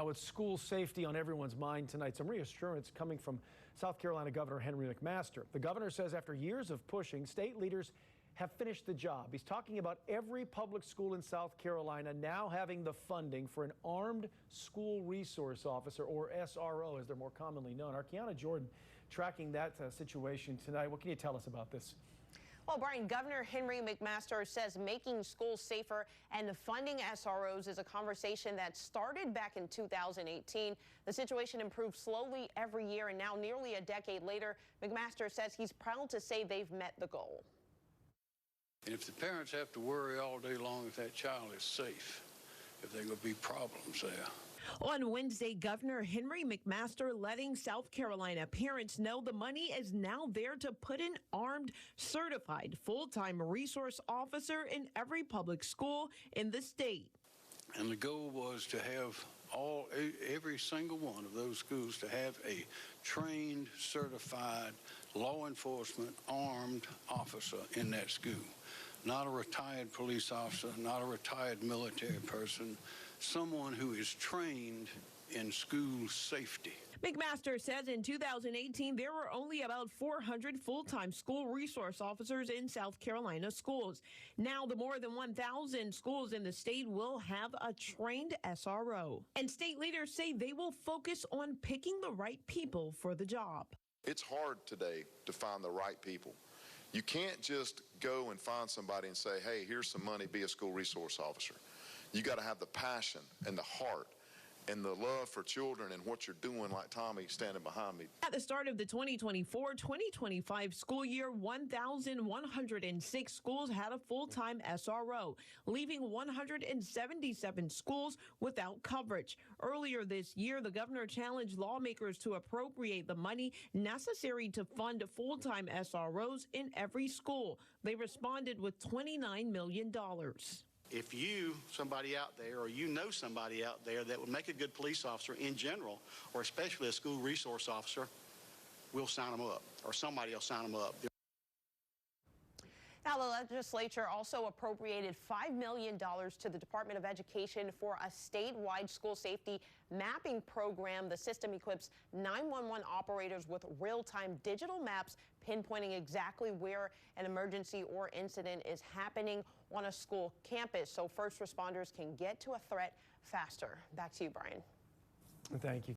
Now, with school safety on everyone's mind tonight, some reassurance coming from South Carolina Governor Henry McMaster. The governor says after years of pushing, state leaders have finished the job. He's talking about every public school in South Carolina now having the funding for an armed school resource officer, or SRO, as they're more commonly known. Our Kiana Jordan tracking that situation tonight. What can you tell us about this? Well, Brian, Governor Henry McMaster says making schools safer and funding SROs is a conversation that started back in 2018. The situation improved slowly every year, and now nearly a decade later, McMaster says he's proud to say they've met the goal. And if the parents have to worry all day long if that child is safe, if there are going to be problems there. On Wednesday, Governor Henry McMaster letting South Carolina parents know the money is now there to put an armed, certified, full-time resource officer in every public school in the state. And the goal was to have every single one of those schools to have a trained, certified, law enforcement, armed officer in that school. Not a retired police officer, not a retired military person, someone who is trained in school safety. McMaster says in 2018, there were only about 400 full-time school resource officers in South Carolina schools. Now, the more than 1,000 schools in the state will have a trained SRO. And state leaders say they will focus on picking the right people for the job. It's hard today to find the right people. You can't just go and find somebody and say, hey, here's some money, be a school resource officer. You got to have the passion and the heart and the love for children and what you're doing, like Tommy standing behind me. At the start of the 2024-2025 school year, 1,106 schools had a full-time SRO, leaving 177 schools without coverage. Earlier this year, the governor challenged lawmakers to appropriate the money necessary to fund full-time SROs in every school. They responded with $29 million. If somebody out there, or you know somebody out there that would make a good police officer in general, or especially a school resource officer, we'll sign them up, or somebody will sign them up. Now, the legislature also appropriated $5 million to the Department of Education for a statewide school safety mapping program. The system equips 911 operators with real-time digital maps pinpointing exactly where an emergency or incident is happening on a school campus, so first responders can get to a threat faster. Back to you, Brian. Thank you.